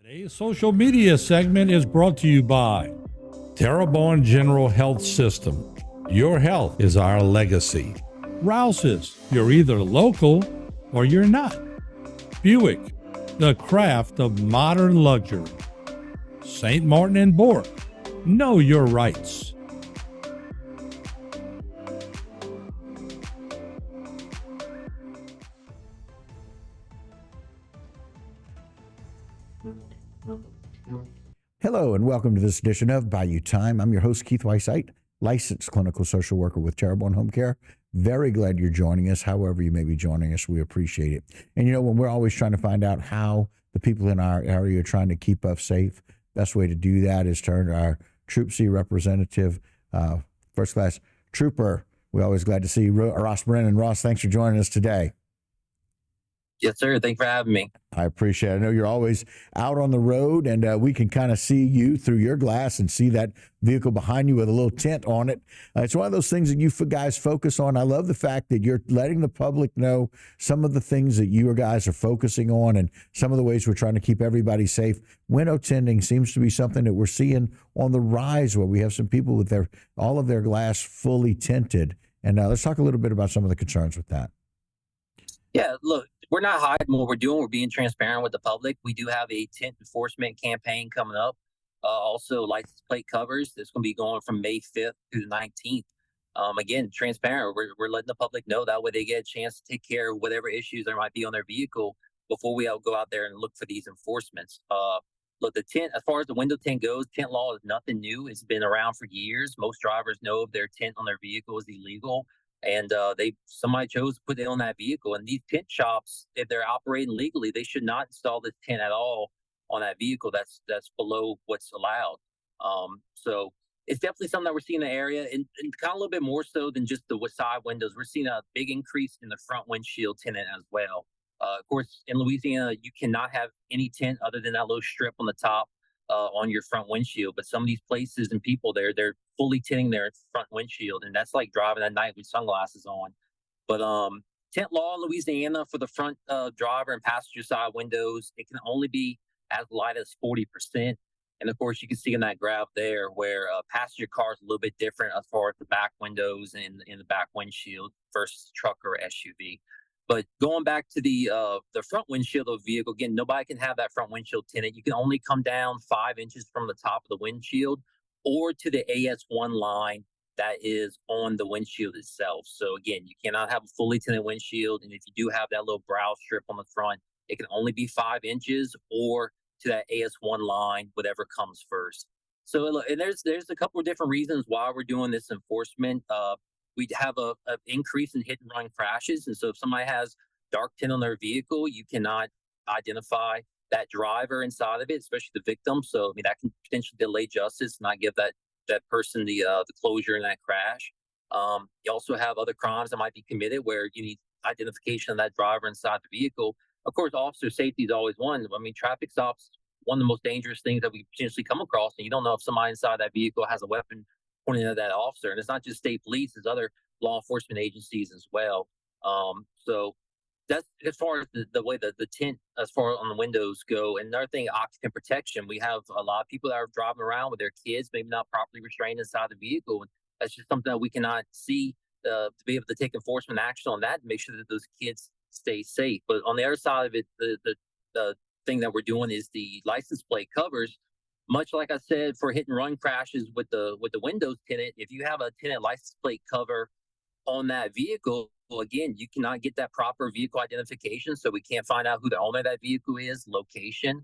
Today's social media segment is brought to you by Terrebonne General Health System. Your health is our legacy. Rouse's, you're either local or you're not. Buick, the craft of modern luxury. St. Martin and Bork, know your rights. Hello and welcome to this edition of Bayou Time. I'm your host, Keith Weissite, licensed clinical social worker with Terrebonne Home Care. Very glad you're joining us. However you may be joining us, we appreciate it. And you know, when we're always trying to find out how the people in our area are trying to keep us safe, best way to do that is turn to our Troop C representative, first class trooper. We're always glad to see Ross Brennan. Ross, thanks for joining us today. Yes, sir. Thanks for having me. I appreciate it. I know you're always out on the road, and we can kind of see you through your glass and see that vehicle behind you with a little tint on it. It's one of those things that you guys focus on. I love the fact that you're letting the public know some of the things that you guys are focusing on and some of the ways we're trying to keep everybody safe. Window tinting seems to be something that we're seeing on the rise, where we have some people with all of their glass fully tinted. And let's talk a little bit about some of the concerns with that. Yeah, look, we're not hiding what we're doing. We're being transparent with the public. We do have a tint enforcement campaign coming up. Also, license plate covers. That's going to be going from May 5th through the 19th. Again, transparent. We're letting the public know, that way they get a chance to take care of whatever issues there might be on their vehicle before we go out there and look for these enforcements. Look, the tint, as far as the window tint goes, tint law is nothing new. It's been around for years. Most drivers know if their tint on their vehicle is illegal, and somebody chose to put it on that vehicle. And these tint shops, if they're operating legally, they should not install this tint at all on that vehicle. That's below what's allowed. So it's definitely something that we're seeing in the area, and kind of a little bit more so than just the side windows. We're seeing a big increase in the front windshield tinting as well. Of course, in Louisiana, you cannot have any tint other than that little strip on the top on your front windshield. But some of these places and people there, they're fully tinting their front windshield, and that's like driving at night with sunglasses on. But tint law in Louisiana for the front driver and passenger side windows, it can only be as light as 40%. And of course, you can see in that graph there where passenger car is a little bit different as far as the back windows and in the back windshield versus truck or SUV. But going back to the front windshield of the vehicle, again, nobody can have that front windshield tinted. You can only come down 5 inches from the top of the windshield or to the AS1 line that is on the windshield itself. So again, you cannot have a fully tinted windshield. And if you do have that little brow strip on the front, it can only be 5 inches or to that AS1 line, whatever comes first. So, and there's a couple of different reasons why we're doing this enforcement. We have a increase in hit and run crashes. And so if somebody has dark tint on their vehicle, you cannot identify that driver inside of it, especially the victim. So, I mean, that can potentially delay justice, not give that person the closure in that crash. You also have other crimes that might be committed where you need identification of that driver inside the vehicle. Of course, officer safety is always one. I mean, traffic stops, one of the most dangerous things that we potentially come across, and you don't know if somebody inside that vehicle has a weapon pointing at that officer. And it's not just state police, it's other law enforcement agencies as well. So that's as far as the way the tint, as far on the windows go. And another thing, occupant protection. We have a lot of people that are driving around with their kids, maybe not properly restrained inside the vehicle. And that's just something that we cannot see to be able to take enforcement action on that and make sure that those kids stay safe. But on the other side of it, the thing that we're doing is the license plate covers. Much like I said, for hit and run crashes with the windows tinted, if you have a tinted license plate cover on that vehicle, well, again, you cannot get that proper vehicle identification, so we can't find out who the owner of that vehicle is, location.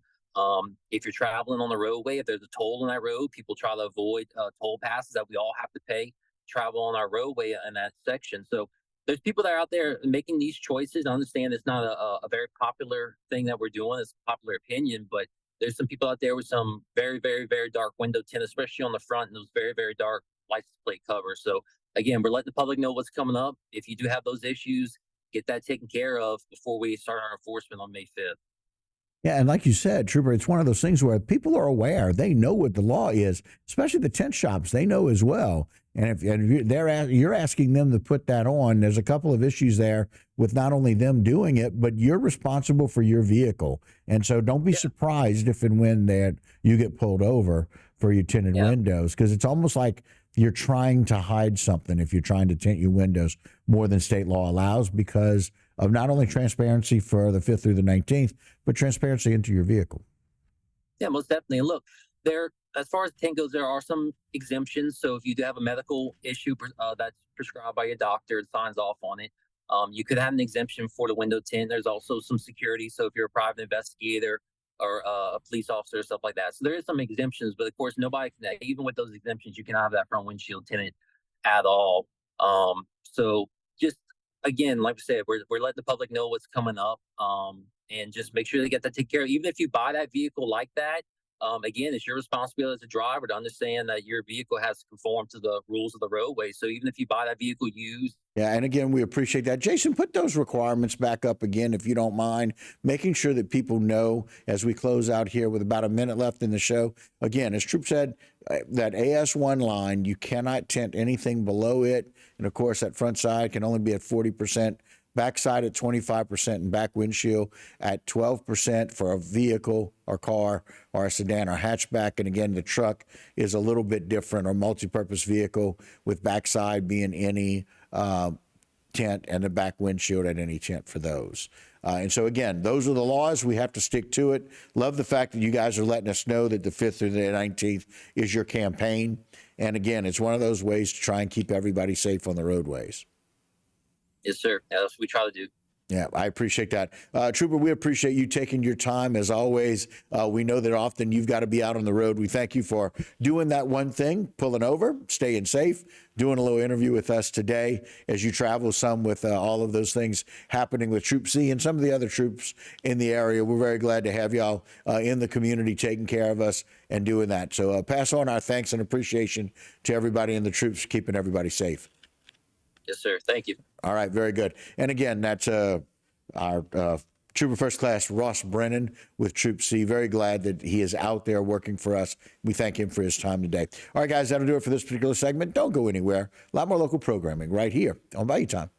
If you're traveling on the roadway, if there's a toll on that road, people try to avoid toll passes that we all have to pay to travel on our roadway in that section. So there's people that are out there making these choices. I understand it's not a very popular thing that we're doing. It's a popular opinion, but there's some people out there with some very, very, very dark window tint, especially on the front, and those very, very dark license plate covers. So again, we're letting the public know what's coming up. If you do have those issues, get that taken care of before we start our enforcement on May 5th. Yeah, and like you said, Trooper, it's one of those things where people are aware. They know what the law is, especially the tent shops. They know as well. And if you're asking them to put that on, there's a couple of issues there with not only them doing it, but you're responsible for your vehicle. And so don't be surprised if and when that you get pulled over for your tinted windows, because it's almost like you're trying to hide something if you're trying to tint your windows more than state law allows, because of not only transparency for the 5th through the 19th, but transparency into your vehicle. Yeah, most definitely. And look, as far as tint goes, there are some exemptions. So if you do have a medical issue that's prescribed by your doctor and signs off on it, you could have an exemption for the window tint. There's also some security. So if you're a private investigator or a police officer or stuff like that. So there is some exemptions, but of course, nobody can, even with those exemptions, you cannot have that front windshield tinted at all. So just, again, like I said, we're letting the public know what's coming up, and just make sure they get that taken care of. Even if you buy that vehicle like that, again, it's your responsibility as a driver to understand that your vehicle has to conform to the rules of the roadway. So even if you buy that vehicle used. Yeah, and again, we appreciate that. Jason, put those requirements back up again, if you don't mind, making sure that people know as we close out here with about a minute left in the show. Again, as Troop said, that AS1 line, you cannot tint anything below it. And of course, that front side can only be at 40%. Backside at 25%, and back windshield at 12% for a vehicle or car or a sedan or hatchback. And again, the truck is a little bit different, or multi-purpose vehicle with backside being any tint and the back windshield at any tint for those. And so again, those are the laws. We have to stick to it. Love the fact that you guys are letting us know that the 5th through the 19th is your campaign. And again, it's one of those ways to try and keep everybody safe on the roadways. Yes, sir. That's what we try to do. Yeah, I appreciate that. Trooper, we appreciate you taking your time as always. We know that often you've got to be out on the road. We thank you for doing that one thing, pulling over, staying safe, doing a little interview with us today as you travel some with all of those things happening with Troop C and some of the other troops in the area. We're very glad to have y'all in the community taking care of us and doing that. So pass on our thanks and appreciation to everybody in the troops, keeping everybody safe. Yes, sir. Thank you. All right, very good. And again, that's our Trooper First Class Ross Brennan with Troop C. Very glad that he is out there working for us. We thank him for his time today. All right, guys, that'll do it for this particular segment. Don't go anywhere. A lot more local programming right here on Bayou Time.